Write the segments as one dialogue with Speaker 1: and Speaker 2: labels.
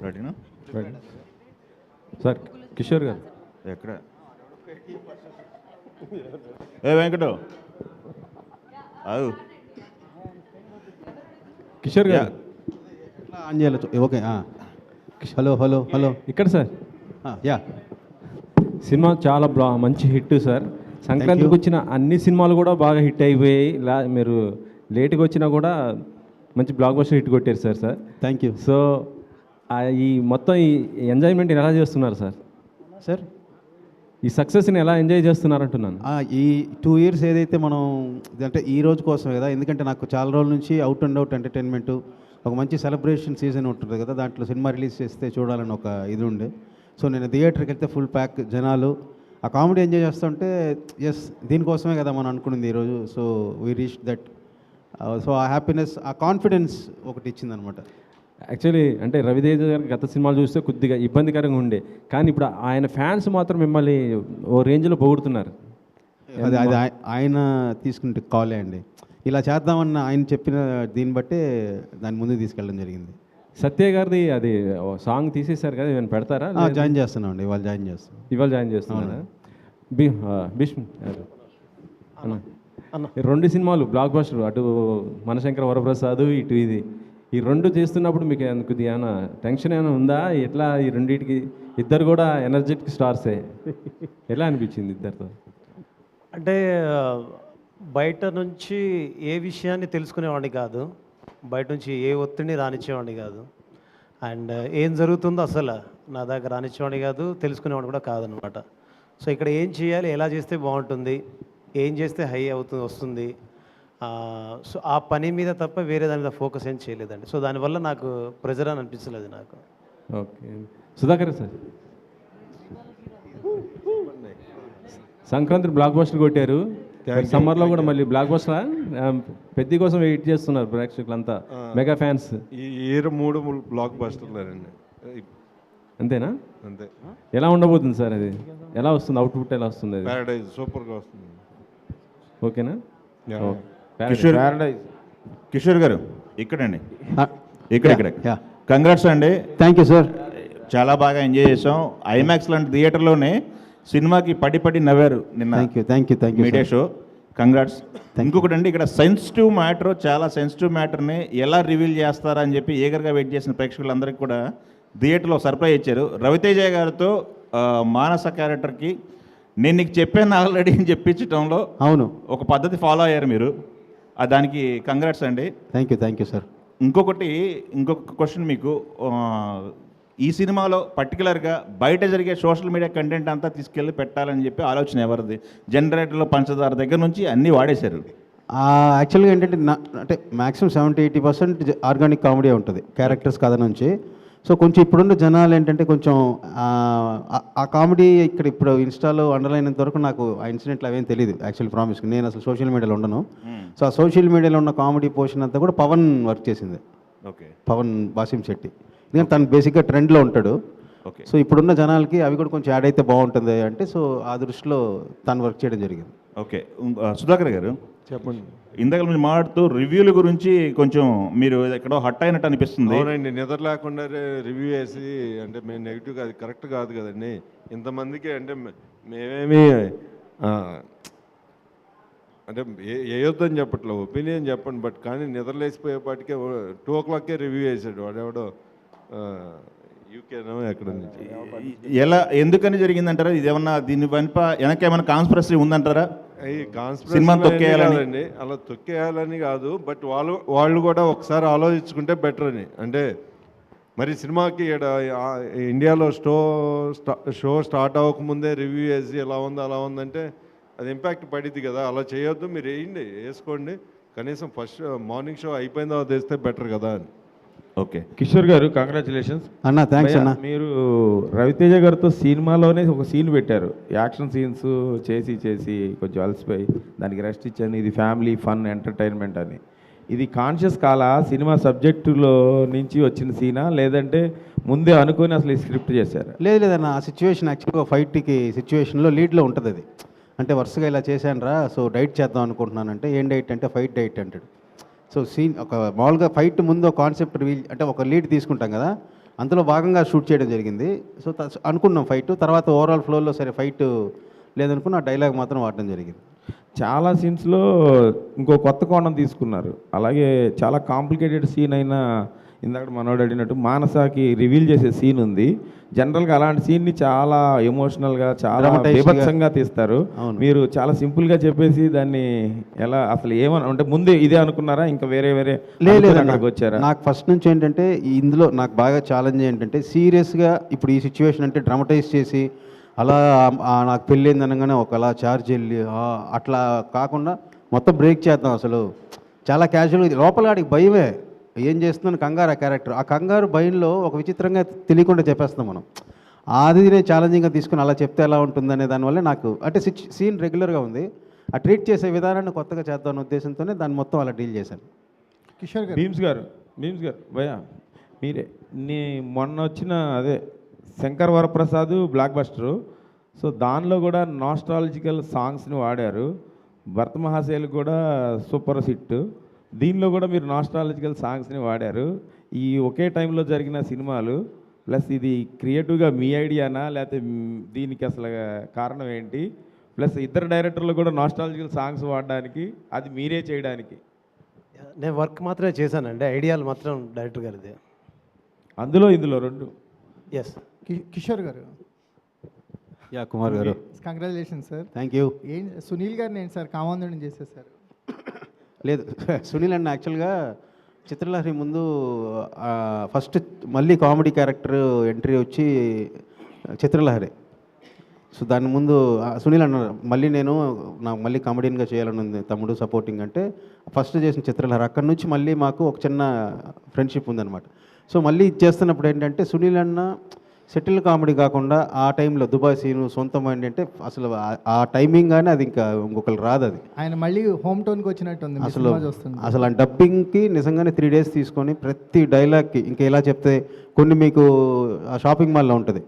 Speaker 1: రెడీనా?
Speaker 2: సార్ కిషోర్ గారు
Speaker 1: ఎక్కడ? ఏ వెంకటు అవు
Speaker 2: కిషోర్ గారు
Speaker 3: ఆన్ చేయాలి. ఓకే. Hello hello hello.
Speaker 2: ఇక్కడ సార్
Speaker 3: యా,
Speaker 2: సినిమా చాలా మంచి హిట్ సార్. సంక్రాంతికి వచ్చిన అన్ని సినిమాలు కూడా బాగా హిట్ అయిపోయాయి. మీరు లేట్గా వచ్చినా కూడా మంచి బ్లాక్ బస్టర్ హిట్ కొట్టారు సార్.
Speaker 3: Thank you.
Speaker 2: సో ఈ మొత్తం ఈ ఎంజాయ్మెంట్ ఎలా చేస్తున్నారు సార్?
Speaker 3: సార్
Speaker 2: ఈ సక్సెస్ని ఎలా ఎంజాయ్ చేస్తున్నారు అంటున్నాను.
Speaker 3: ఈ 2 years ఏదైతే మనం అంటే ఈ రోజు కోసం కదా, ఎందుకంటే నాకు చాలా రోజుల నుంచి అవుట్ అండ్ అవుట్ ఎంటర్టైన్మెంట్, ఒక మంచి సెలబ్రేషన్ సీజన్ ఉంటుంది కదా, దాంట్లో సినిమా రిలీజ్ చేస్తే చూడాలని ఒక ఇది ఉండే. సో నేను థియేటర్కి వెళ్తే ఫుల్ ప్యాక్ జనాలు ఆ కామెడీ ఎంజాయ్ చేస్తుంటే ఎస్ దీనికోసమే కదా మనం అనుకునింది ఈరోజు. So we reach that. So ఆ హ్యాపీనెస్, ఆ కాన్ఫిడెన్స్ ఒకటి ఇచ్చిందనమాట.
Speaker 2: యాక్చువల్లీ అంటే రవితేజ గారి గత సినిమాలు చూస్తే కొద్దిగా ఇబ్బందికరంగా ఉండే, కానీ ఇప్పుడు ఆయన ఫ్యాన్స్ మాత్రం మిమ్మల్ని ఓ రేంజ్లో పొగుడుతున్నారు.
Speaker 3: అది అది ఆయన తీసుకుంటే కాలే అండి. ఇలా చేద్దామన్న ఆయన చెప్పిన దీన్ని బట్టే దాని ముందుకు తీసుకెళ్ళడం జరిగింది.
Speaker 2: సత్య గారిది అది సాంగ్ తీసేశారు కదా, ఏమైనా పెడతారా?
Speaker 3: జాయిన్ చేస్తున్నాం అండి, ఇవాళ జాయిన్ చేస్తాం.
Speaker 2: ఇవాళ జాయిన్ చేస్తున్నారా? భీష్మ్ గారు అన్న, 2 సినిమాలు బ్లాక్ బస్టర్, అటు మనశంకర వరప్రసాద్, ఇటు ఇది, ఈ 2 చేస్తున్నప్పుడు మీకు కొద్దిగా ఏమైనా టెన్షన్ ఏమైనా ఉందా? ఎట్లా ఈ రెండింటికి? ఇద్దరు కూడా ఎనర్జెటిక్ స్టార్సే. ఎలా అనిపించింది ఇద్దరితో?
Speaker 4: అంటే బయట నుంచి ఏ విషయాన్ని తెలుసుకునేవాడిని కాదు, బయట నుంచి ఏ ఒత్తిడిని రానిచ్చేవాడిని కాదు, అండ్ ఏం జరుగుతుందో అసలు నా దగ్గర రానిచ్చేవాడిని కాదు, తెలుసుకునేవాడిని కూడా కాదనమాట. సో ఇక్కడ ఏం చేయాలి, ఎలా చేస్తే బాగుంటుంది, ఏం చేస్తే హై వస్తుంది, సో ఆ పని మీద తప్ప వేరే దాని మీద ఫోకస్ ఏం చేయలేదండి. సో దానివల్ల నాకు ప్రెజర్ అని అనిపించలేదు నాకు.
Speaker 2: Okay. Sudhakar sir, Sankranti block buster కొట్టారు, సమ్మర్లో కూడా మళ్ళీ బ్లాక్ బస్టర్ పెద్ద కోసం వెయిట్ చేస్తున్నారు ప్రేక్షకులంతా, మెగా ఫ్యాన్స్.
Speaker 5: ఈ ఇయర్ 3 బ్లాక్ బస్టర్లేనండి.
Speaker 2: అంతేనా?
Speaker 5: అంతే.
Speaker 2: ఎలా ఉండబోతుంది సార్ అది? ఎలా వస్తుంది అవుట్పుట్? ఎలా వస్తుంది అది?
Speaker 5: ప్యారడైజ్ సూపర్గా వస్తుంది.
Speaker 2: ఓకేనా?
Speaker 1: కిషోర్ గారు ఇక్కడండి, ఇక్కడ కంగ్రాట్స్ అండి.
Speaker 3: Thank you sir.
Speaker 1: చాలా బాగా ఎంజాయ్ చేసాం. ఐమాక్స్ లాంటి థియేటర్లోనే సినిమాకి పడి నవ్వారు నిన్న.
Speaker 3: Thank you
Speaker 1: media show. Congrats. ఇంకొకటి అండి, ఇక్కడ సెన్సిటివ్ మ్యాటర్, చాలా సెన్సిటివ్ మ్యాటర్ని ఎలా రివీల్ చేస్తారా అని చెప్పి ఏగర్గా వెయిట్ చేసిన ప్రేక్షకులందరికీ కూడా థియేటర్లో సర్ప్రైజ్ ఇచ్చారు. రవితేజ గారితో మానస క్యారెక్టర్కి నేను నీకు చెప్పాను ఆల్రెడీ అని చెప్పించడంలో
Speaker 3: అవును
Speaker 1: ఒక పద్ధతి ఫాలో అయ్యారు మీరు. దానికి కంగ్రాట్స్ అండి.
Speaker 3: Thank you sir.
Speaker 1: ఇంకొక క్వశ్చన్ మీకు, ఈ సినిమాలో పర్టికులర్గా బయట జరిగే సోషల్ మీడియా కంటెంట్ అంతా తీసుకెళ్ళి పెట్టాలని చెప్పి ఆలోచన ఎవరిది? జనరేటర్లో పంచదార దగ్గర నుంచి అన్నీ వాడేశారు.
Speaker 3: యాక్చువల్గా ఏంటంటే అంటే మ్యాక్సిమం 70-80% ఆర్గానిక్ కామెడీ ఉంటుంది క్యారెక్టర్స్ కథ నుంచి. సో కొంచెం ఇప్పుడున్న జనాలు ఏంటంటే కొంచెం ఆ కామెడీ ఇక్కడ ఇప్పుడు ఇన్స్టాలో అండర్లైనంత వరకు నాకు ఆ ఇన్సిడెంట్లు అవేం తెలియదు యాక్చువల్ ప్రామిస్కి. నేను అసలు సోషల్ మీడియాలో ఉండను. సో ఆ సోషల్ మీడియాలో ఉన్న కామెడీ పోర్షన్ అంతా కూడా పవన్ వర్క్ చేసింది.
Speaker 1: ఓకే.
Speaker 3: పవన్ బాసిం శెట్టి, ఎందుకంటే తను బేసిక్గా ట్రెండ్లో ఉంటాడు.
Speaker 1: ఓకే.
Speaker 3: సో ఇప్పుడున్న జనాలకి అవి కూడా కొంచెం యాడ్ అయితే బాగుంటుంది అంటే, సో ఆ దృష్టిలో తను వర్క్ చేయడం జరిగింది.
Speaker 1: ఓకే. సుధాకర్ గారు
Speaker 5: చెప్పండి.
Speaker 1: ఇందాక మీరు మాట్లాడుతూ రివ్యూల గురించి కొంచెం మీరు ఎక్కడో హట్ అయినట్టు అనిపిస్తుంది.
Speaker 5: అవునండి, నిద్ర లేకుండా రివ్యూ వేసి అంటే మేము నెగిటివ్గా, అది కరెక్ట్ కాదు కదండి. ఇంతమందికి అంటే మేమేమి అంటే వేయొద్దని చెప్పట్లే, ఒపీనియన్ చెప్పండి. బట్ కానీ నిద్రలేసిపోయేపాటికే 2 o'clockకే రివ్యూ వేసాడు వాడెవడో, యూకేనో ఎక్కడ నుంచి.
Speaker 1: ఎలా ఎందుకని జరిగిందంటారా? ఇది ఏమన్నా దీని వెనక ఏమైనా కాన్స్పిరసీ ఉందంటారా? సినిమాని తొక్కేయాలండి,
Speaker 5: అలా తొక్కేయాలని కాదు, బట్ వాళ్ళు కూడా ఒకసారి ఆలోచించుకుంటే బెటర్ అని. అంటే మరి సినిమాకి ఇండియాలో షో స్టార్ట్ అవ్వకముందే రివ్యూ వేసి ఎలా ఉంది అలా ఉందంటే అది ఇంపాక్ట్ పడిద్ది కదా. అలా చేయొద్దు, మీరు వేసుకోండి, కనీసం ఫస్ట్ మార్నింగ్ షో అయిపోయిన తర్వాత వేస్తే బెటర్ కదా అని.
Speaker 1: ఓకే.
Speaker 2: కిషోర్ గారు కంగ్రాచులేషన్స్
Speaker 3: అన్న. థ్యాంక్స్ అన్న.
Speaker 2: మీరు రవితేజ గారితో సినిమాలోనే ఒక సీన్ పెట్టారు, యాక్షన్ సీన్స్ చేసి కొంచెం అలసిపోయి దానికి రెస్ట్ ఇచ్చాను, ఇది ఫ్యామిలీ ఫన్ ఎంటర్టైన్మెంట్ అని. ఇది కాన్షియస్ కాలా సినిమా సబ్జెక్టులో నుంచి వచ్చిన సీనా, లేదంటే ముందే అనుకుని అసలు ఈ స్క్రిప్ట్ చేశారు?
Speaker 3: లేదన్న, ఆ సిచ్యువేషన్ యాక్చువల్గా ఫైట్కి సిచ్యువేషన్లో లీడ్లో ఉంటుంది అది. అంటే వరుసగా ఇలా చేశాను రా, సో డైట్ చేద్దాం అనుకుంటున్నానంటే ఏం డైట్ అంటే ఫైట్ డైట్ అంటాడు. సో సీన్ ఒక మామూలుగా ఫైట్ ముందు ఒక కాన్సెప్ట్ రివీల్ అంటే ఒక లీడ్ తీసుకుంటాం కదా, అందులో భాగంగా షూట్ చేయడం జరిగింది. సో అనుకున్నాం ఫైట్, తర్వాత ఓవరాల్ ఫ్లోలో సరే ఫైట్ లేదనుకున్న ఆ డైలాగ్ మాత్రం వాడడం జరిగింది.
Speaker 6: చాలా సీన్స్లో ఇంకో కొత్త కోణం తీసుకున్నారు. అలాగే చాలా కాంప్లికేటెడ్ సీన్ అయినా ఇందాక మనోడు అడిగినట్టు మానసాకి రివీల్ చేసే సీన్ ఉంది. జనరల్గా అలాంటి సీన్ని చాలా ఎమోషనల్గా చాలా
Speaker 3: Dramatized గా.
Speaker 6: బీభత్సంగా తీస్తారు.
Speaker 3: అవును.
Speaker 6: మీరు చాలా సింపుల్గా చెప్పేసి దాన్ని ఎలా అసలు అంటే ముందే ఇదే అనుకున్నారా, ఇంకా వేరే వేరే
Speaker 3: లేదు
Speaker 6: అక్కడికి వచ్చారా?
Speaker 3: నాకు ఫస్ట్ నుంచి ఏంటంటే ఇందులో నాకు బాగా ఛాలెంజ్ ఏంటంటే సీరియస్గా ఇప్పుడు ఈ సిచ్యువేషన్ అంటే డ్రామటైజ్ చేసి అలా నాకు పెళ్ళింది అనగానే ఒకలా చార్జ్ వెళ్ళి అట్లా కాకుండా మొత్తం బ్రేక్ చేద్దాం. అసలు చాలా క్యాజువల్గా లోపల ఆడికి భయమే, ఏం చేస్తున్నాను కంగారు ఆ క్యారెక్టర్. ఆ కంగారు భయంలో ఒక విచిత్రంగా తెలియకుండా చెప్పేస్తాం మనం. అది నేను ఛాలెంజింగ్గా తీసుకుని అలా చెప్తే ఎలా ఉంటుందనే దానివల్ల నాకు అంటే సీన్ రెగ్యులర్గా ఉంది, ఆ ట్రీట్ చేసే విధానాన్ని కొత్తగా చేద్దామనే ఉద్దేశంతోనే దాన్ని మొత్తం అలా డీల్ చేశాను.
Speaker 7: కిషోర్ గారు
Speaker 6: భీమ్స్ గారు భయ్యా మీరే మొన్న వచ్చిన అదే Shankar Varaprasad blockbuster, so దానిలో కూడా నాస్టాలజికల్ సాంగ్స్ని వాడారు. భరత మహాశైలు కూడా సూపర్ హిట్, దీనిలో కూడా మీరు నాస్టాలజికల్ సాంగ్స్ని వాడారు. ఈ ఒకే టైంలో జరిగిన సినిమాలు ప్లస్ ఇది క్రియేటివ్గా మీ ఐడియానా లేకపోతే దీనికి అసలు కారణం ఏంటి? ప్లస్ ఇద్దరు డైరెక్టర్లు కూడా నాస్టాలజికల్ సాంగ్స్ వాడడానికి అది మీరే చేయడానికి
Speaker 4: నేను వర్క్ మాత్రమే చేశానండి, ఐడియాలు మాత్రం డైరెక్టర్ గారిది.
Speaker 6: ఇందులో రెండు.
Speaker 4: ఎస్.
Speaker 7: కిషోర్ గారు,
Speaker 3: యా కుమార్ గారు,
Speaker 7: congratulation sir.
Speaker 3: Thank you.
Speaker 7: Sunil గారిని ఏంటి సార్ కామాంధుడిని చేసేసారు?
Speaker 3: లేదు సునీల్ అన్న యాక్చువల్గా చిత్రలహరి ముందు ఫస్ట్ మళ్ళీ కామెడీ క్యారెక్టర్ ఎంట్రీ వచ్చి చిత్రలహరి. సో దాని ముందు సునీల్ అన్నారు మళ్ళీ నాకు మళ్ళీ కామెడీన్గా చేయాలని ఉంది తమ్ముడు సపోర్టింగ్ అంటే ఫస్ట్ చేసిన చిత్రలహరి. అక్కడి నుంచి మళ్ళీ మాకు ఒక చిన్న ఫ్రెండ్షిప్ ఉందన్నమాట. సో మళ్ళీ ఇది చేస్తున్నప్పుడు ఏంటంటే సునీల్ అన్న సెటిల్ కామెడీ కాకుండా ఆ టైంలో దుబాయ్ సీను సొంతం ఏంటంటే అసలు ఆ టైమింగ్ కానీ అది ఇంకా ఇంకొకరు రాదు. అది
Speaker 7: ఆయన మళ్ళీ హోమ్ టౌన్కి వచ్చినట్టుంది
Speaker 3: అసలు ఆ డబ్బింగ్కి నిజంగానే 3 days తీసుకొని ప్రతి డైలాగ్కి ఇంకా ఇలా చెప్తే కొన్ని మీకు ఆ షాపింగ్ మాల్లో ఉంటుంది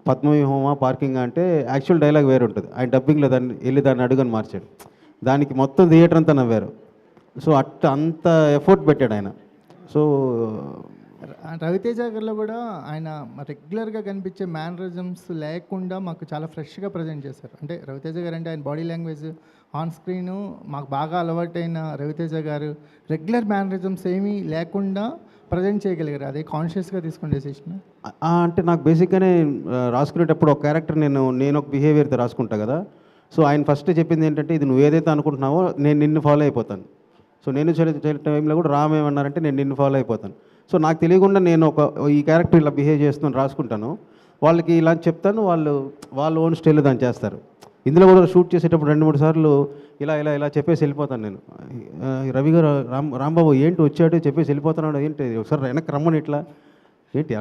Speaker 3: పద్మవ్యూహమా పార్కింగ్ అంటే యాక్చువల్ డైలాగ్ వేరే ఉంటుంది, ఆయన డబ్బింగ్లో దాన్ని అడుగని మార్చాడు, దానికి మొత్తం థియేటర్ అంతా నవ్వారు. సో అంత ఎఫర్ట్ పెట్టాడు ఆయన. సో
Speaker 7: రవితేజ గారిలో కూడా ఆయన రెగ్యులర్గా కనిపించే మేనరిజమ్స్ లేకుండా మాకు చాలా ఫ్రెష్గా ప్రజెంట్ చేశారు. అంటే రవితేజ గారు అంటే ఆయన బాడీ లాంగ్వేజ్ ఆన్ స్క్రీను మాకు బాగా అలవాటైన రవితేజ గారు రెగ్యులర్ మేనరిజమ్స్ ఏమీ లేకుండా ప్రజెంట్ చేయగలిగారు. అదే కాన్షియస్గా తీసుకుని డెసిషన్.
Speaker 3: అంటే నాకు బేసిక్గానే రాసుకునేటప్పుడు ఒక క్యారెక్టర్ నేను ఒక బిహేవియర్తో రాసుకుంటా కదా. సో ఆయన ఫస్ట్ చెప్పింది ఏంటంటే ఇది నువ్వు ఏదైతే అనుకుంటున్నావో నేను నిన్ను ఫాలో అయిపోతాను. సో నేను టైంలో కూడా రామ్ ఏమన్నారంటే నేను నిన్ను ఫాలో అయిపోతాను. సో నాకు తెలియకుండా నేను ఈ క్యారెక్టర్ ఇలా బిహేవ్ చేస్తున్నాను రాసుకుంటాను, వాళ్ళకి ఇలా చెప్తాను, వాళ్ళ ఓన్ స్టైల్లో దాన్ని చేస్తారు. ఇందులో కూడా షూట్ చేసేటప్పుడు 2-3 సార్లు ఇలా ఇలా ఇలా చెప్పేసి వెళ్ళిపోతాను నేను. రవి గారు రాంబాబు ఏంటి వచ్చాడు చెప్పేసి వెళ్ళిపోతున్నాడు, ఏంటి ఒకసారి వెనక్కి రమ్మని ఇట్లా ఏంటి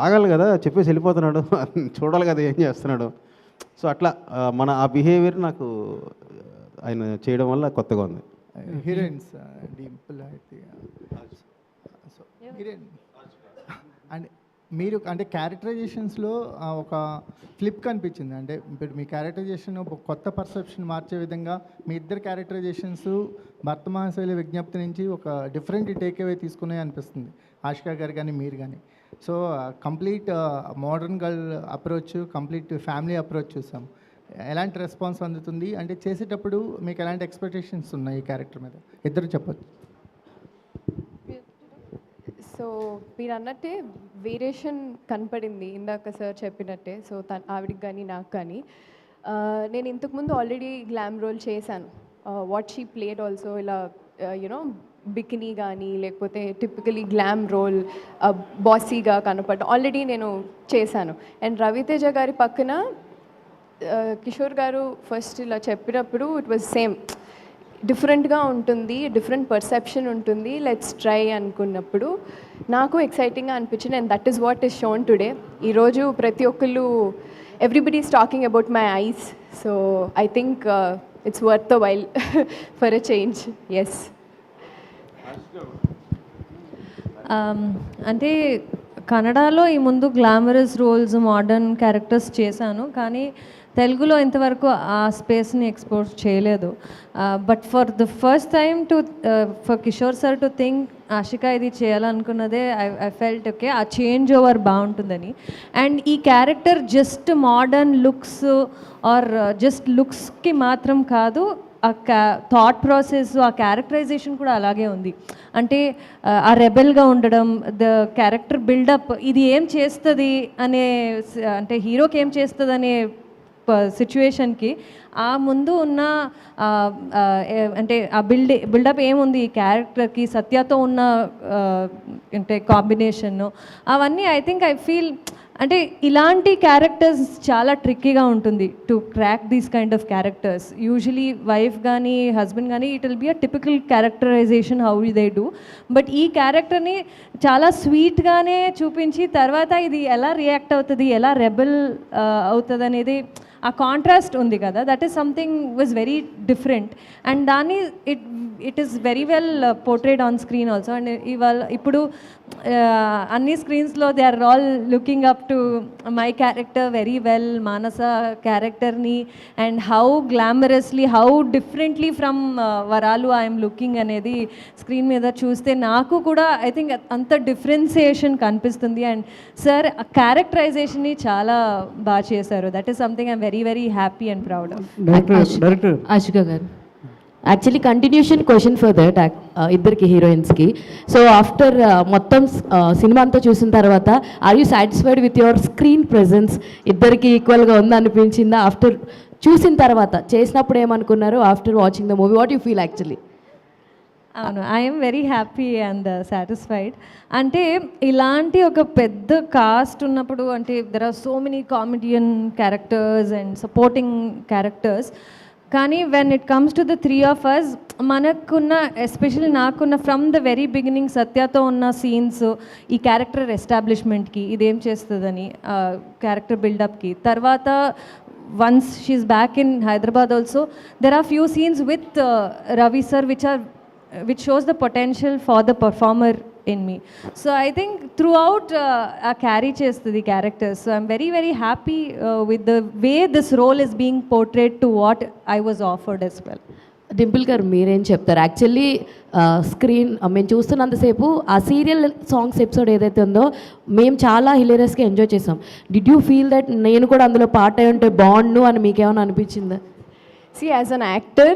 Speaker 3: ఆగాలి కదా చెప్పేసి వెళ్ళిపోతున్నాడు చూడాలి కదా ఏం చేస్తున్నాడు. సో అట్లా ఆ బిహేవియర్ నాకు ఆయన చేయడం వల్ల కొత్తగా ఉంది.
Speaker 7: హీరోయిన్స్ డింపుల్ హీరోయిన్ అండ్ మీరు అంటే క్యారెక్టరైజేషన్స్లో ఒక ఫ్లిప్ కనిపించింది. అంటే ఇప్పుడు మీ క్యారెక్టరైజేషన్ ఒక కొత్త పర్సెప్షన్ మార్చే విధంగా మీ ఇద్దరు క్యారెక్టరైజేషన్స్ భర్త మహాశైలి విజ్ఞప్తి నుంచి ఒక డిఫరెంట్ టేక్ అవే తీసుకునే అనిపిస్తుంది, ఆషికా గారు కానీ మీరు కానీ. So complete modern girl approach, complete family approach చూసాం. ఎలాంటి రెస్పాన్స్ అందుతుంది అంటే చేసేటప్పుడు మీకు ఎలాంటి ఎక్స్పెక్టేషన్స్ ఉన్నాయి ఈ క్యారెక్టర్ మీద ఇద్దరు చెప్పచ్చు?
Speaker 8: సో మీరు అన్నట్టే వేరియేషన్ కనపడింది ఇందాక సార్ చెప్పినట్టే. సో ఆవిడికి కానీ నాకు కానీ నేను ఇంతకుముందు ఆల్రెడీ గ్లామ్ రోల్ చేశాను. వాట్ షీ ప్లేడ్ ఆల్సో ఇలా యునో బికినీ కానీ లేకపోతే టిపికలీ గ్లామ్ రోల్ బాసీగా కనపడడం ఆల్రెడీ నేను చేశాను. అండ్ రవితేజ గారి పక్కన కిషోర్ గారు ఫస్ట్ ఇలా చెప్పినప్పుడు ఇట్ వాజ్ సేమ్, డిఫరెంట్గా ఉంటుంది, డిఫరెంట్ పర్సెప్షన్ ఉంటుంది, లెట్స్ ట్రై అనుకున్నప్పుడు నాకు ఎక్సైటింగ్గా అనిపించింది. And that is what is shown today. ఈరోజు ప్రతి ఒక్కళ్ళు everybody is talking about my eyes. So I think it's worth the while for a change. Yes.
Speaker 9: అంటే కన్నడలో ఈ ముందు గ్లామరస్ రోల్స్ మోడర్న్ క్యారెక్టర్స్ చేశాను, కానీ తెలుగులో ఇంతవరకు ఆ స్పేస్ని ఎక్స్పోజ్ చేయలేదు. But for the first time for Kishore sir to think Ashika ఇది చేయాలనుకున్నదే ఐ ఫెల్ట్ ఓకే, ఆ చేంజ్ ఓవర్ బాగుంటుందని. అండ్ ఈ character just modern looks or just లుక్స్కి మాత్రం కాదు, ఆ థాట్ ప్రాసెస్, ఆ క్యారెక్టరైజేషన్ కూడా అలాగే ఉంది. అంటే ఆ రెబెల్గా ఉండడం, ద క్యారెక్టర్ బిల్డప్, ఇది ఏం చేస్తుంది అనే, అంటే హీరోకి ఏం చేస్తుంది అనే సిచ్యువేషన్కి ఆ ముందు ఉన్న అంటే ఆ బిల్డప్ ఏముంది ఈ క్యారెక్టర్కి, సత్యతో ఉన్న అంటే కాంబినేషన్, అవన్నీ ఐ థింక్ ఐ ఫీల్ అంటే ఇలాంటి క్యారెక్టర్స్ చాలా ట్రిక్కీగా ఉంటుంది to crack these kind of characters. Usually wife కానీ హస్బెండ్ కానీ it will be a typical characterisation how they do, but ఈ క్యారెక్టర్ని చాలా స్వీట్గానే చూపించి తర్వాత ఇది ఎలా రియాక్ట్ అవుతుంది, ఎలా రెబెల్ అవుతుంది అనేది ఆ కాంట్రాస్ట్ ఉంది కదా, that is something was very different. And దాన్ని it is very well portrayed on screen also. And ఇప్పుడు అన్ని స్క్రీన్స్లో they are all looking up to my character very well, Manasa క్యారెక్టర్ని, and how glamorously, how differently from Varalu I'm looking అనేది స్క్రీన్ మీద చూస్తే నాకు కూడా ఐ థింక్ అంత డిఫరెన్సియేషన్ కనిపిస్తుంది. అండ్ సార్ ఆ క్యారెక్టరైజేషన్ని చాలా బాగా చేశారు. That is something I'm very very happy and proud of.
Speaker 10: Director Ashika గారు, actually continuation question for that ఇద్దరికి హీరోయిన్స్కి. సో ఆఫ్టర్ మొత్తం సినిమా అంతా చూసిన తర్వాత are you satisfied with your screen presence? ఇద్దరికి ఈక్వల్గా ఉందనిపించిందా ఆఫ్టర్ చూసిన తర్వాత? చేసినప్పుడు ఏమనుకున్నారు after watching the movie? What you feel actually?
Speaker 9: అవును, I'm very happy and satisfied. అంటే ఇలాంటి ఒక పెద్ద కాస్ట్ ఉన్నప్పుడు, అంటే there are so many comedian characters and supporting characters, కానీ when it comes to the three of us, మనకున్న especially నాకున్న ఫ్రమ్ ద వెరీ బిగినింగ్ సత్యతో ఉన్న సీన్స్, ఈ క్యారెక్టర్ ఎస్టాబ్లిష్మెంట్కి ఇదేం చేస్తుందని, క్యారెక్టర్ బిల్డప్కి, తర్వాత once she's back in Hyderabad also there are few scenes with Ravi sir which shows the potential for the performer in me. So I think throughout a carry chestadi characters. So I'm very very happy with the way this role is being portrayed to what I was offered as well.
Speaker 10: Dimple గారు మీరేం చెప్తారు? Actually screen మేము చూస్తున్నంతసేపు ఆ serial songs episode ఏదైతే ఉందో మేము చాలా హిలేరియస్గా enjoy చేసాం. డిడ్ యూ ఫీల్ దట్ నేను కూడా అందులో పార్ట్ అయి ఉంటే బాగుండు అని మీకేమైనా అనిపించిందా?
Speaker 8: See, as an actor,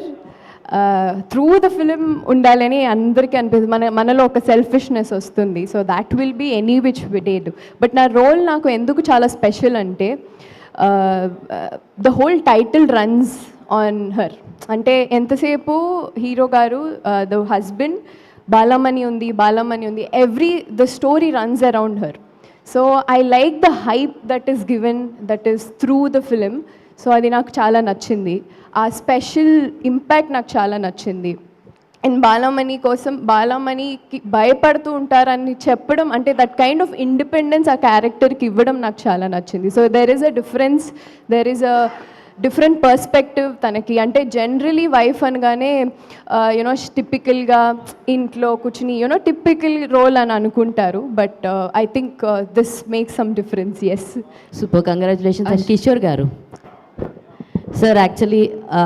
Speaker 8: through the film ఉండాలని అందరికీ అనిపిస్తుంది. మనలో ఒక సెల్ఫిష్నెస్ వస్తుంది. So that will be any which dead. But నా రోల్ నాకు ఎందుకు చాలా స్పెషల్ అంటే the whole title runs on her. అంటే ఎంతసేపు హీరో గారు ద హస్బెండ్ బాలమణి ఉంది, the story runs around her. So I like the hype that is given, that is through the film. So అది నాకు చాలా నచ్చింది. ఆ స్పెషల్ ఇంపాక్ట్ నాకు చాలా నచ్చింది. అండ్ బాలమణికి భయపడుతూ ఉంటారని చెప్పడం, అంటే దట్ కైండ్ ఆఫ్ ఇండిపెండెన్స్ ఆ క్యారెక్టర్కి ఇవ్వడం నాకు చాలా నచ్చింది. So there is a difference, there is a different perspective తనకి. అంటే జనరలీ వైఫ్ అనగానే యూనో టిపికల్గా ఇంట్లో కూర్చుని టిపికల్ రోల్ అని అనుకుంటారు. But I think this makes some difference. Yes,
Speaker 10: super, congratulations. And Kishore గారు, sir actually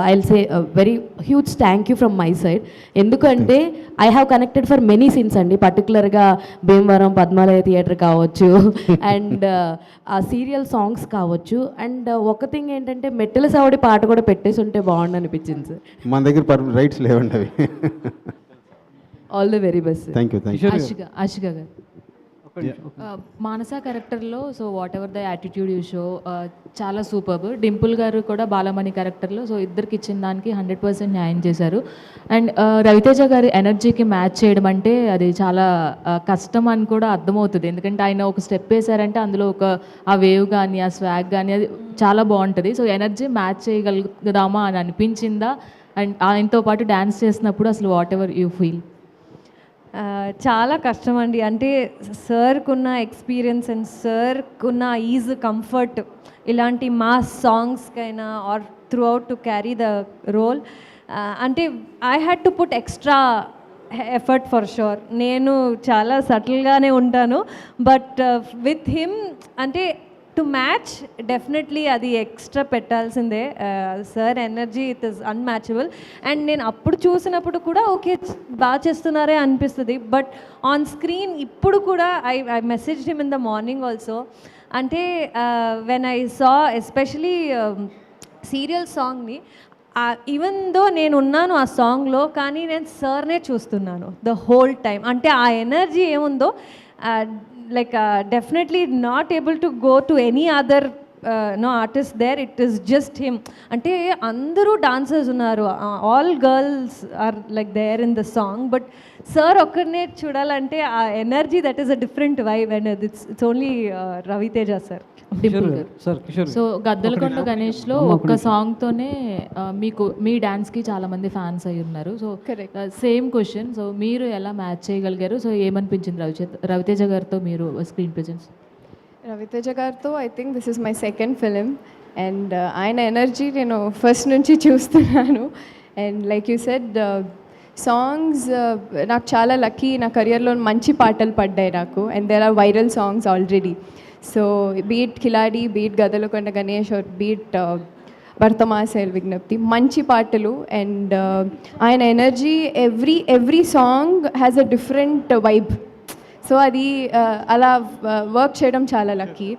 Speaker 10: I will say very huge thank you from my side. ఎందుకంటే I have connected for many scenes అండి, పర్టికులర్గా Bhimavaram Padmalaya theatre కావచ్చు, and ఆ serial songs కావచ్చు. And ఒక thing ఏంటంటే మెట్టెల సావడి పాట కూడా పెట్టేసి ఉంటే బాగుండు అనిపించింది సార్.
Speaker 3: మన దగ్గర రైట్స్ లేవండి అవి.
Speaker 10: All the very best.
Speaker 3: Thank you.
Speaker 10: Ashika గారు,
Speaker 11: మానస క్యారెక్టర్లో so what ever the attitude you show చాలా సూపర్బ్. డింపుల్ గారు కూడా బాలమణి క్యారెక్టర్లో సో ఇద్దరికి ఇచ్చిన దానికి 100% న్యాయం చేశారు. అండ్ రవితేజ గారి ఎనర్జీకి మ్యాచ్ చేయడం అంటే అది చాలా కష్టం అని కూడా అర్థమవుతుంది. ఎందుకంటే ఆయన ఒక స్టెప్ వేశారంటే అందులో ఆ వేవ్ కానీ ఆ స్వాగ్ కానీ అది చాలా బాగుంటుంది. సో ఎనర్జీ మ్యాచ్ చేయగలుగుదామా అని అనిపించిందా? అండ్ ఆయనతో పాటు డ్యాన్స్ చేసినప్పుడు అసలు వాట్ ఎవర్ యూ ఫీల్?
Speaker 9: చాలా కష్టం అండి. అంటే సార్కున్న ఎక్స్పీరియన్స్ అండ్ సార్కున్న ఈజ్ కంఫర్ట్ ఇలాంటి మాస్ సాంగ్స్కైనా or throughout to carry the role, అంటే I had to put extra effort for sure. నేను చాలా సటిల్గానే ఉంటాను, బట్ విత్ హిమ్ అంటే టు మ్యాచ్ డెఫినెట్లీ అది ఎక్స్ట్రా పెట్టాల్సిందే. Sir energy it is unmatchable. And నేను అప్పుడు చూసినప్పుడు కూడా ఓకే బాగా చేస్తున్నారే అనిపిస్తుంది, బట్ ఆన్ స్క్రీన్ ఇప్పుడు కూడా I message him in the morning also. అంటే when I saw especially serial సాంగ్ని, ఈవెన్ దో నేను ఉన్నాను ఆ సాంగ్లో, కానీ నేను సార్నే చూస్తున్నాను ద హోల్ టైం. అంటే ఆ ఎనర్జీ ఏముందో like definitely not able to go to any other no artist there, it is just him. Ante andaru dancers unnaru, all girls are like there in the song, but sir okkarne chudalante aa energy, that is a different vibe, and it's only Ravi Teja sir.
Speaker 11: So Gaddalakonda గణేష్లో ఒక్క సాంగ్తోనే మీకు మీ డాన్స్కి చాలామంది fans అయి ఉన్నారు. So same question, so మీరు ఎలా match చేయగలిగారు? సో ఏమనిపించింది రవితేజ గారితో మీరు స్క్రీన్ ప్రెజెన్స్?
Speaker 8: రవితేజ గారితో I think this is my second film, and ఆయన ఎనర్జీ నేను ఫస్ట్ నుంచి చూస్తున్నాను. And like you said songs నాకు చాలా లక్కీ, నా కెరియర్లో మంచి పాటలు పడ్డాయి నాకు, and there are viral songs already. So be it Khiladi, be it Gaddalakonda Ganesh, or be it భర్తమాసేల్ విజ్ఞప్తి, మంచి పాటలు. అండ్ ఆయన energy every song has a different vibe. So అది అలా వర్క్ చేయడం చాలా లక్కీ.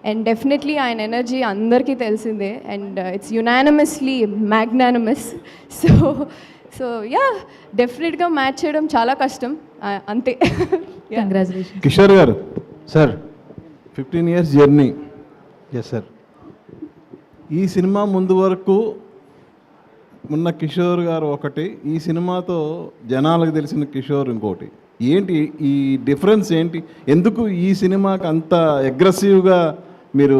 Speaker 8: అండ్ డెఫినెట్లీ ఆయన ఎనర్జీ అందరికీ తెలిసిందే, and it's unanimously magnanimous. So yeah, డెఫినెట్గా మ్యాచ్ చేయడం చాలా కష్టం, అంతే.
Speaker 11: కంగ్రాచులేషన్.
Speaker 3: కిషోర్ గారు సార్, 15 years జర్నీ. ఎస్ సార్. ఈ సినిమా ముందు వరకు ఉన్న కిషోర్ గారు ఒకటి, ఈ సినిమాతో జనాలకు తెలిసిన కిషోర్ ఇంకోటి. ఏంటి ఈ డిఫరెన్స్ ఏంటి? ఎందుకు ఈ సినిమాకి అంత అగ్రెసివ్గా మీరు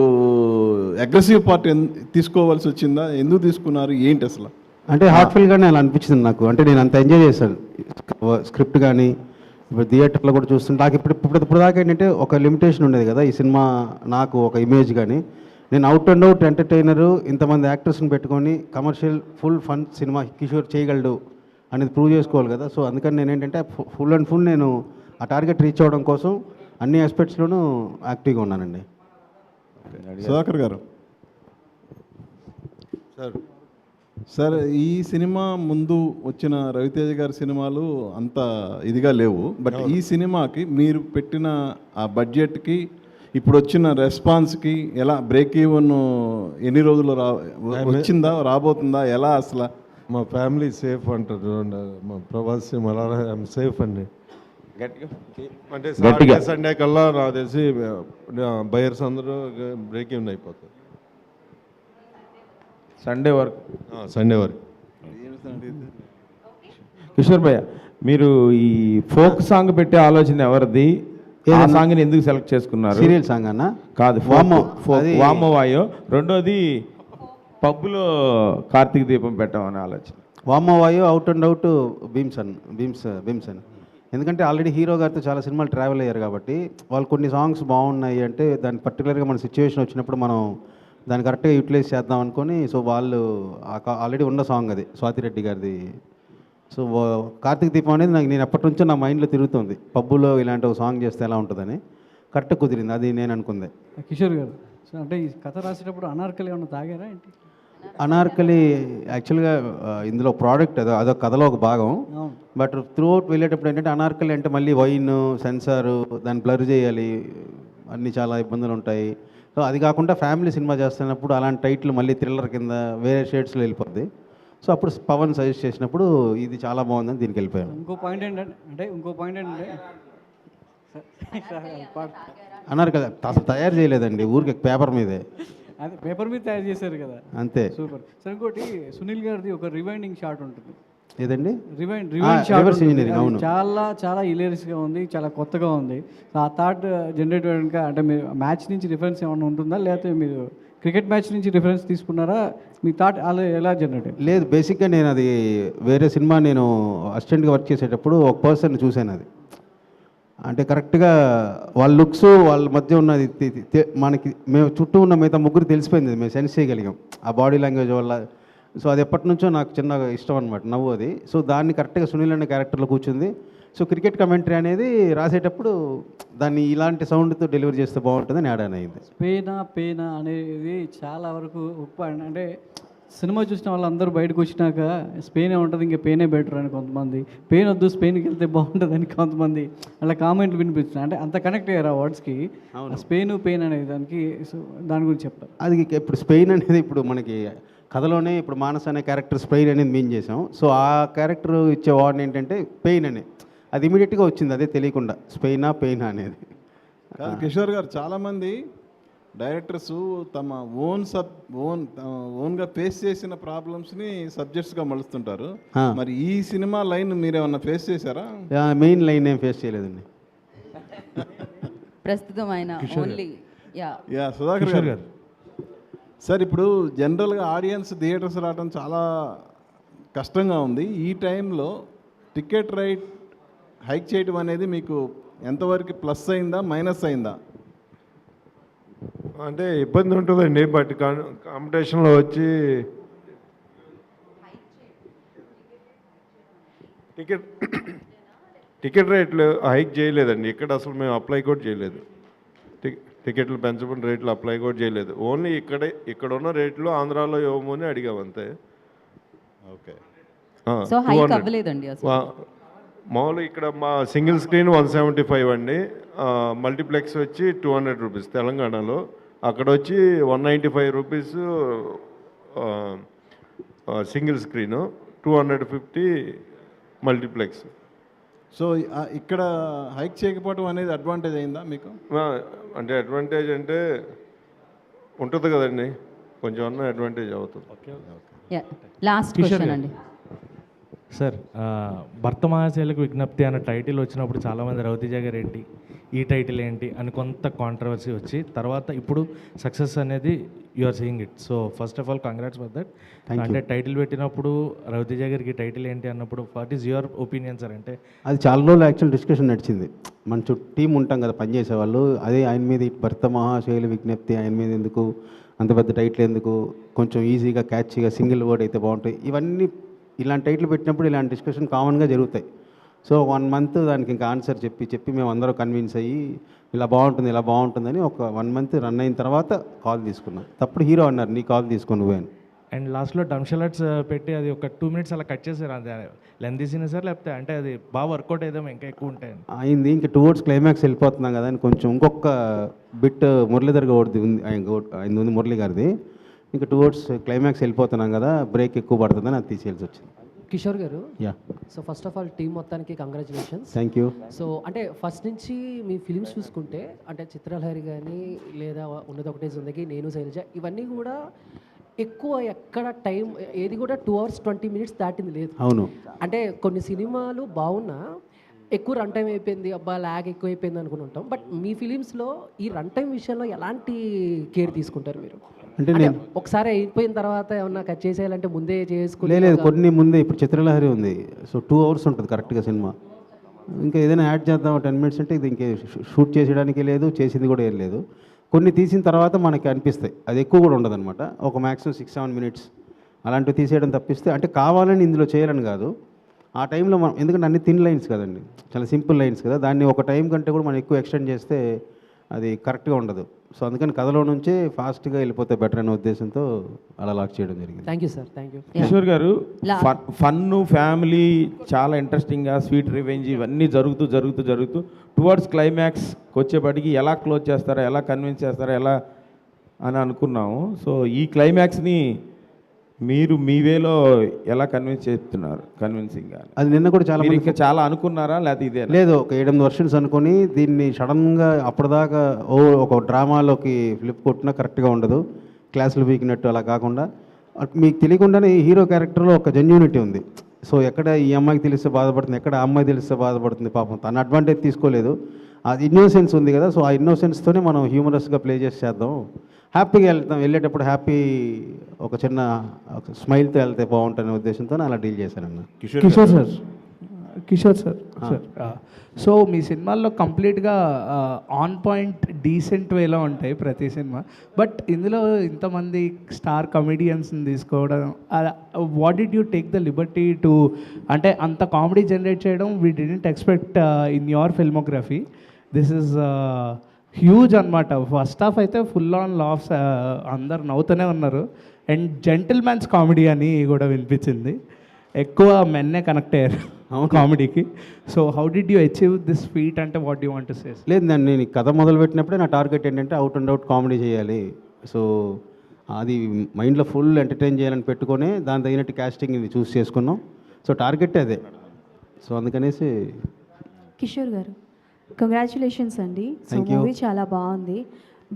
Speaker 3: అగ్రెసివ్ పార్ట్ తీసుకోవాల్సి వచ్చిందా? ఎందుకు తీసుకున్నారు? ఏంటి అసలు? అంటే హార్ట్ఫుల్గానే అలా అనిపించింది నాకు. అంటే నేను అంత ఎంజాయ్ చేశాను స్క్రిప్ట్ కానీ, ఇప్పుడు థియేటర్లో కూడా చూస్తుంటే నాకు ఇప్పుడు దాకా ఏంటంటే ఒక లిమిటేషన్ ఉండేది కదా ఈ సినిమా, నాకు ఒక ఇమేజ్ కానీ. నేను అవుట్ అండ్ అవుట్ ఎంటర్టైనరు, ఇంతమంది యాక్టర్స్ని పెట్టుకొని commercial full fun cinema Kishore చేయగలడు అనేది ప్రూవ్ చేసుకోవాలి కదా. సో అందుకని నేను ఏంటంటే ఫుల్ అండ్ ఫుల్ నేను ఆ టార్గెట్ రీచ్ అవ్వడం కోసం అన్ని ఆస్పెక్ట్స్లోనూ యాక్టివ్గా ఉన్నానండి. సుధాకర్ గారు సార్, ఈ సినిమా ముందు వచ్చిన రవితేజ గారి సినిమాలు అంత ఇదిగా లేవు, బట్ ఈ సినిమాకి మీరు పెట్టిన ఆ బడ్జెట్కి ఇప్పుడు వచ్చిన రెస్పాన్స్కి ఎలా బ్రేక్ ఈవెన్ ఎన్ని రోజులు వచ్చిందా, రాబోతుందా, ఎలా అసలు?
Speaker 5: మా ఫ్యామిలీ సేఫ్ అంటారు, మా ప్రభాస్ సినిమా సేఫ్ అండి. అంటే సాటర్డే సండే కల్లా నాకు తెలిసి బయర్స్ అందరూ బ్రేక్ ఈవెన్ అయిపోతారు.
Speaker 6: సండే వరకు.
Speaker 2: కిషోర్ భయ్య, మీరు ఈ ఫోక్ సాంగ్ పెట్టే ఆలోచన ఎవరిది? ఆ సాంగ్ని ఎందుకు సెలెక్ట్ చేసుకున్నారు?
Speaker 3: సీరియల్ సాంగ్ అన్న
Speaker 2: కాదు, వామోవాయో. రెండోది పబ్బులో కార్తీక దీపం పెట్టామనే ఆలోచన.
Speaker 3: వామోవాయో అవుట్ అండ్ అవుట్ భీమ్సన్. ఎందుకంటే ఆల్రెడీ హీరో గారితో చాలా సినిమాలు ట్రావెల్ అయ్యారు కాబట్టి వాళ్ళు కొన్ని సాంగ్స్ బాగున్నాయి అంటే దాని పర్టికులర్గా మన సిచ్యువేషన్ వచ్చినప్పుడు మనం దాన్ని కరెక్ట్గా యూటిలైజ్ చేద్దాం అనుకొని, సో వాళ్ళు ఆల్రెడీ ఉన్న సాంగ్ అది స్వాతిరెడ్డి గారిది. సో కార్తీక దీపం అనేది నేను ఎప్పటి నుంచో నా మైండ్లో తిరుగుతుంది, పబ్బులో ఇలాంటి ఒక సాంగ్ చేస్తే ఎలా ఉంటుందని. కరెక్ట్గా కుదిరింది, అది నేను అనుకుంది.
Speaker 12: కిషోర్ గారు, సో అంటే ఈ కథ రాసేటప్పుడు అనార్కలి ఏమన్నా తాగారా ఏంటి?
Speaker 3: అనార్కలి యాక్చువల్గా ఇందులో ప్రోడక్ట్ అదొక కథలో ఒక భాగం, బట్ త్రూ అవుట్ వెళ్ళేటప్పుడు ఏంటంటే అనార్కలి అంటే మళ్ళీ వైన్ సెన్సారు, దాన్ని బ్లర్ చేయాలి, అన్నీ చాలా ఇబ్బందులు ఉంటాయి. సో అది కాకుండా ఫ్యామిలీ సినిమా చేస్తున్నప్పుడు అలాంటి టైటిల్ మళ్ళీ థ్రిల్లర్ కింద వేరే షేడ్స్లో వెళ్ళిపోద్ది. సో అప్పుడు పవన్ సజెస్ట్ చేసినప్పుడు ఇది చాలా బాగుందని దీనికి వెళ్ళిపోయాను.
Speaker 12: ఇంకో పాయింట్ ఏంటంటే
Speaker 3: అనార్కలి అసలు తయారు చేయలేదండి, ఊరికి పేపర్ మీదే.
Speaker 12: అదే పేపర్ మీద తయారు చేశారు కదా, అంతే. సూపర్. సో ఇంకోటి సునీల్ గారిది ఒక రివైండింగ్ షాట్ ఉంటుంది.
Speaker 3: ఏదండి?
Speaker 12: Rewind shot. చాలా హిలేరియస్గా ఉంది, చాలా కొత్తగా ఉంది. ఆ థాట్ జనరేట్ అయ్యాక అంటే మీరు మ్యాచ్ నుంచి రిఫరెన్స్ ఏమైనా ఉంటుందా, లేకపోతే మీరు క్రికెట్ మ్యాచ్ నుంచి రిఫరెన్స్ తీసుకున్నారా? మీ థాట్ అలా ఎలా జనరేట్ అయ్యింది?
Speaker 3: లేదు, బేసిక్గా నేను అది వేరే సినిమా నేను అసిస్టెంట్గా వర్క్ చేసేటప్పుడు ఒక పర్సన్ చూశాను. అది అంటే కరెక్ట్గా వాళ్ళ లుక్స్ వాళ్ళ మధ్య ఉన్నది మనకి మేము చుట్టూ ఉన్న మిగతా ముగ్గురు తెలిసిపోయింది, మేము సెన్స్ చేయగలిగాం ఆ బాడీ లాంగ్వేజ్ వల్ల. సో అది ఎప్పటి నుంచో నాకు చిన్నగా ఇష్టం అనమాట, నవ్వు అది. సో దాన్ని కరెక్ట్గా సునీల్ అనే క్యారెక్టర్లో కూర్చుంది. సో క్రికెట్ కమెంటరీ అనేది రాసేటప్పుడు దాన్ని ఇలాంటి సౌండ్తో డెలివరీ చేస్తే బాగుంటుందని యాడ్ అయింది.
Speaker 12: పేనా అనేది చాలా వరకు అంటే సినిమా చూసిన వాళ్ళందరూ బయటకు వచ్చినాక స్పెయినే ఉంటుంది, ఇంకా పెయినే బెటర్ అని కొంతమంది, పెయిన్ వద్దు స్పెయిన్కి వెళ్తే బాగుంటుంది అని కొంతమంది అలా కామెంట్లు వినిపిస్తున్నాయి. అంటే అంత కనెక్ట్ అయ్యారు ఆ వర్డ్స్కి, స్పెయిన్ పెయిన్ అనే దానికి. సో దాని గురించి చెప్తారు.
Speaker 3: అది ఇప్పుడు స్పెయిన్ అనేది ఇప్పుడు మనకి కథలోనే ఇప్పుడు మానస్ అనే క్యారెక్టర్ స్పెయిన్ అనేది మీన్ చేసాం. సో ఆ క్యారెక్టర్ ఇచ్చే వర్డ్ ఏంటంటే పెయిన్ అనే, అది ఇమీడియట్గా వచ్చింది అదే తెలియకుండా, పెయినా అనేది.
Speaker 13: కాదు కిషోర్ గారు, చాలామంది డైరెక్టర్స్ తమ ఓన్గా ఫేస్ చేసిన ప్రాబ్లమ్స్ని సబ్జెక్ట్స్గా మలుస్తుంటారు. మరి ఈ సినిమా లైన్ మీరేమన్నా ఫేస్ చేశారా?
Speaker 3: మెయిన్ లైన్ ఏం ఫేస్ చేయలేదండి
Speaker 14: ప్రస్తుతం ఆయన ఓన్లీ
Speaker 13: సుధాకర్ గారు సార్, ఇప్పుడు జనరల్గా ఆడియన్స్ థియేటర్స్ రావడం చాలా కష్టంగా ఉంది. ఈ టైంలో టికెట్ రేట్ హైక్ చేయడం అనేది మీకు ఎంతవరకు ప్లస్ అయిందా మైనస్ అయిందా?
Speaker 5: అంటే ఇబ్బంది ఉంటుందండి, బట్ కాంపిటీషన్లో వచ్చి టికెట్ రేట్లు హైక్ చేయలేదండి ఇక్కడ, అసలు మేము అప్లై కూడా చేయలేదు. టికెట్లు పెంచబడిన రేట్లు అప్లై కూడా చేయలేదు. ఓన్లీ ఇక్కడ ఉన్న రేట్లు ఆంధ్రాలో ఇవ్వము అని అడిగాం అంతే.
Speaker 13: ఓకే,
Speaker 5: మామూలు ఇక్కడ మా సింగిల్ స్క్రీన్ 175 అండి, మల్టీప్లెక్స్ వచ్చి 200 రూపీస్ తెలంగాణలో, అక్కడ వచ్చి 195 rupees single screen, 250 multiplex.
Speaker 13: So ఇక్కడ హైక్ చేయకపోవడం అనేది అడ్వాంటేజ్ అయిందా మీకు?
Speaker 5: అంటే అడ్వాంటేజ్ అంటే ఉంటుంది కదండి, కొంచెం అన్న అడ్వాంటేజ్ అవుతుంది.
Speaker 14: లాస్ట్ క్వశ్చన్ అండి
Speaker 15: సార్. భర్త మహాశైలకు విజ్ఞప్తి అన్న టైటిల్ వచ్చినప్పుడు చాలామంది రవితేజ గారు ఏంటి, ఈ టైటిల్ ఏంటి అని కొంత కాంట్రవర్సీ వచ్చి తర్వాత ఇప్పుడు సక్సెస్ అనేది you are seeing it. So first of all congrats for that. అంటే టైటిల్ పెట్టినప్పుడు రవితేజ గారికి టైటిల్ ఏంటి అన్నప్పుడు what is your opinion sir? అంటే
Speaker 3: అది చాలా రోజులు యాక్చువల్ డిస్కషన్ నడిచింది. మన చుట్టూ టీం ఉంటాం కదా పనిచేసే వాళ్ళు, అదే ఆయన మీద భర్త మహాశైల విజ్ఞప్తి, ఆయన మీద ఎందుకు అంత పెద్ద టైటిల్ ఎందుకు, కొంచెం ఈజీగా క్యాచ్గా సింగిల్ వర్డ్ అయితే బాగుంటాయి. ఇవన్నీ ఇలాంటి టైటిల్ పెట్టినప్పుడు ఇలాంటి డిస్కషన్ కామన్గా జరుగుతాయి. సో 1 మంత్ దానికి ఇంకా ఆన్సర్ చెప్పి మేము అందరూ కన్విన్స్ అయ్యి ఇలా బాగుంటుందని ఒక 1 మంత్ రన్ అయిన తర్వాత కాల్ తీసుకున్నాం. తప్పుడు హీరో అన్నారు నీ కాల్ తీసుకుని నువ్వే అని.
Speaker 15: అండ్ లాస్ట్లో డంషలట్స్ పెట్టి అది ఒక 2 minutes అలా కట్ చేశారు. అది లెంత్ సీన్ సార్, లేకపోతే అంటే అది బాగా వర్కౌట్ అయ్యేదేమో ఇంకా ఎక్కువ ఉంటాయి
Speaker 3: అయింది. ఇంకా టువర్డ్స్ క్లైమాక్స్ వెళ్ళిపోతున్నాం కదా అని కొంచెం ఇంకొక బిట్ మురళీధర్ గౌడ్ది ఉంది, ఆయన ఉంది మురళీ గారిది. ఇంకా టువర్డ్స్ క్లైమాక్స్ వెళ్ళిపోతున్నాం కదా, బ్రేక్ ఎక్కువ పడుతుందని అది తీసేయాల్సి వచ్చింది.
Speaker 16: కిషోర్ గారు, so first of all team మొత్తానికి కంగ్రాచులేషన్స్.
Speaker 3: Thank you.
Speaker 16: సో అంటే ఫస్ట్ నుంచి మీ ఫిలిమ్స్ చూసుకుంటే అంటే చిత్రలహరి కానీ లేదా ఉన్నది ఒకటే జిందగీ, నేను శైలజ, ఇవన్నీ కూడా ఎక్కువ ఎక్కడ టైం ఏది కూడా 2 hours 20 minutes దాటింది లేదు.
Speaker 3: అవును,
Speaker 16: అంటే కొన్ని సినిమాలు బాగున్నా ఎక్కువ రన్ టైం అయిపోయింది, అబ్బా ల్యాగ్ ఎక్కువ అయిపోయింది అనుకుని ఉంటాం. బట్ మీ ఫిలిమ్స్లో ఈ రన్ టైం విషయంలో ఎలాంటి కేర్ తీసుకుంటారు మీరు?
Speaker 3: అంటే నేను
Speaker 16: ఒకసారి అయిపోయిన తర్వాత ఏమన్నా కట్ చేసేయాలంటే ముందే చేసుకుని
Speaker 3: లేదు, కొన్ని ముందే ఇప్పుడు చిత్రలహరి ఉంది. సో 2 hours ఉంటుంది కరెక్ట్గా సినిమా. ఇంకా ఏదైనా యాడ్ చేద్దాం 10 minutes అంటే ఇది ఇంకే షూట్ చేసేయడానికి లేదు, చేసింది కూడా ఏం లేదు. కొన్ని తీసిన తర్వాత మనకి అనిపిస్తాయి, అది ఎక్కువ కూడా ఉండదు అనమాట. ఒక మ్యాక్సిమం 6-7 minutes అలాంటివి తీసేయడం తప్పిస్తే, అంటే కావాలని ఇందులో చేయాలని కాదు. ఆ టైంలో మనం, ఎందుకంటే అన్ని థిన్ లైన్స్ కదండి, చాలా సింపుల్ లైన్స్ కదా, దాన్ని ఒక టైం కంటే కూడా మనం ఎక్కువ ఎక్స్టెండ్ చేస్తే అది కరెక్ట్గా ఉండదు. సో అందుకని కథలో నుంచే ఫాస్ట్గా వెళ్ళిపోతే బెటర్ అనే ఉద్దేశంతో అలా లాక్ చేయడం జరిగింది.
Speaker 16: Thank you sir. Thank you.
Speaker 6: Kishore గారు, ఫన్ను, ఫ్యామిలీ, చాలా ఇంట్రెస్టింగ్గా స్వీట్ రివెంజ్ ఇవన్నీ జరుగుతూ టువర్డ్స్ క్లైమాక్స్కి వచ్చేప్పటికి ఎలా క్లోజ్ చేస్తారా, ఎలా కన్విన్స్ చేస్తారా, ఎలా అని అనుకున్నాము. సో ఈ క్లైమాక్స్ని మీరు మీ వేలో ఎలా కన్విన్స్ చేస్తున్నారు? కన్విన్సింగ్గా అది
Speaker 3: నిన్న కూడా చాలా
Speaker 6: ఇంకా చాలా అనుకున్నారా, లేకపోతే ఇదే
Speaker 3: లేదు, ఒక 7-8 వర్షన్స్ అనుకొని దీన్ని సడన్గా అప్పటిదాకా ఒక డ్రామాలోకి ఫ్లిప్ కొట్టినా కరెక్ట్గా ఉండదు, క్లాసులు వీకినట్టు అలా కాకుండా మీకు తెలియకుండానే ఈ హీరో క్యారెక్టర్లో ఒక జెన్యూనిటీ ఉంది. సో ఎక్కడ ఈ అమ్మాయికి తెలిస్తే బాధపడుతుంది, ఎక్కడ ఆ అమ్మాయి తెలిస్తే బాధపడుతుంది, పాపం తన అడ్వాంటేజ్ తీసుకోలేదు, అది ఇన్నోసెన్స్ ఉంది కదా. సో ఆ ఇన్నోసెన్స్తోనే మనం హ్యూమరస్గా ప్లే చేద్దాం, హ్యాపీగా వెళ్తాం, వెళ్ళేటప్పుడు హ్యాపీ ఒక చిన్న స్మైల్తో వెళ్తే బాగుంటుందనే ఉద్దేశంతో అలా డీల్ చేశానన్న.
Speaker 1: Kishore sir,
Speaker 17: Kishore sir so మీ సినిమాల్లో కంప్లీట్గా ఆన్ పాయింట్ డీసెంట్ వేలో ఉంటాయి ప్రతి సినిమా, బట్ ఇందులో ఇంతమంది స్టార్ కమెడియన్స్ని తీసుకోవడం, what did you take the Liberty to, అంటే అంత కామెడీ జనరేట్ చేయడం we didn't expect in your filmography. This is huge అనమాట. ఫస్ట్ హాఫ్ అయితే ఫుల్ ఆన్ లాఫ్స్, అందరు నవ్వుతూనే ఉన్నారు. అండ్ జెంటిల్ మ్యాన్స్ కామెడీ అని కూడా వినిపించింది. ఎక్కువ మెన్నే కనెక్ట్ అయ్యారు కామెడీకి. So how did you achieve this feat, అంటే what you want to say?
Speaker 3: లేదు, నేను కథ మొదలుపెట్టినప్పుడే నా టార్గెట్ ఏంటంటే అవుట్ అండ్ అవుట్ కామెడీ చేయాలి. సో అది మైండ్లో ఫుల్ ఎంటర్టైన్ చేయాలని పెట్టుకొని దాని తగినట్టు కాస్టింగ్ ఇది చూస్ చేసుకున్నాం. సో టార్గెట్ అదే. సో అందుకనేసి.
Speaker 18: కిషోర్ గారు కంగ్రాచులేషన్స్ అండి. సో మూవీ చాలా బాగుంది.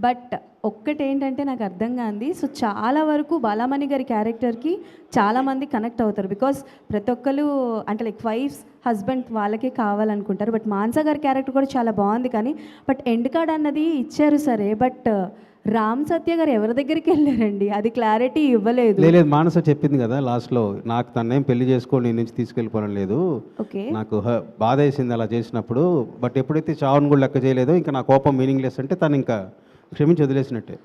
Speaker 18: బట్ ఒక్కటేంటంటే నాకు అర్థం కాంది, సో చాలా వరకు బాలామణి గారి క్యారెక్టర్కి చాలామంది కనెక్ట్ అవుతారు. బికాస్ ప్రతి ఒక్కరు అంటే లైక్ వైఫ్స్ హస్బెండ్ వాళ్ళకే కావాలనుకుంటారు. బట్ మాన్సా గారి క్యారెక్టర్ కూడా చాలా బాగుంది. కానీ బట్ ఎండ్ కార్డ్ అన్నది ఇచ్చారు సరే, బట్ రామ్ సత్య గారు ఎవరి దగ్గరికి వెళ్ళారండి, అది క్లారిటీ ఇవ్వలేదు.
Speaker 3: లేదు, మానస చెప్పింది కదా లాస్ట్లో, నాకు తన్నేం పెళ్లి చేసుకొని నేను నుంచి తీసుకెళ్ళిపోవడం లేదు,
Speaker 18: ఓకే
Speaker 3: నాకు బాధ వేసింది అలా చేసినప్పుడు. బట్ ఎప్పుడైతే చావును కూడా లెక్క చేయలేదో ఇంకా నా కోపం మీనింగ్లెస్ అంటే తను ఇంకా క్షమించి వదిలేసినట్టే.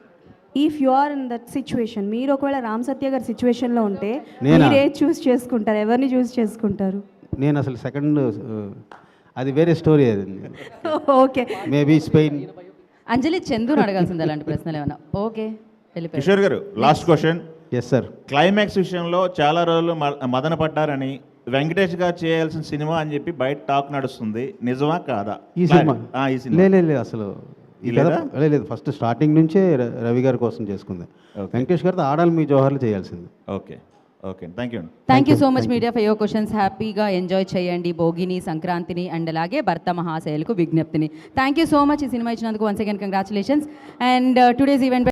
Speaker 18: If you are in that situation, మీరు ఒకవేళ రామ్ సత్య గారి సిచ్యువేషన్లో ఉంటే మీరు ఏది చూస్ చేసుకుంటారు, ఎవరిని చూస్ చేసుకుంటారు?
Speaker 3: నేను అసలు సెకండ్, అది వేరే స్టోరీ. అది
Speaker 18: ఓకే,
Speaker 3: మేబీ స్పెయిన్.
Speaker 14: అంజలి చందుని అడగాల్సింది అలాంటి ప్రశ్నలు ఏమన్నా. ఓకే వెళ్ళిపోయి.
Speaker 1: Kishore garu last question.
Speaker 3: Yes sir.
Speaker 1: Climax విషయంలో చాలా రోజులు మదన పడ్డారని, వెంకటేష్ గారు చేయాల్సిన సినిమా అని చెప్పి బయట టాక్ నడుస్తుంది, నిజమా కాదా?
Speaker 3: ఈ సినిమా
Speaker 1: ఈ సినిమా
Speaker 3: లేదు అసలు లేదు. ఫస్ట్ స్టార్టింగ్ నుంచే రవి గారి కోసం చేసుకుంది. వెంకటేష్ గారితో ఆడాలి మీ జోహార్లు చేయాల్సింది.
Speaker 1: Okay okay, thank you.
Speaker 14: Thank you so much media for your questions. హ్యాపీగా ఎంజాయ్ చేయండి భోగిని, సంక్రాంతిని, అండ్ అలాగే భర్త మహాశైలకు విజ్ఞప్తిని. థ్యాంక్ యూ సో మచ్ ఈ సినిమా ఇచ్చినందుకు. Once again congratulations. And today's event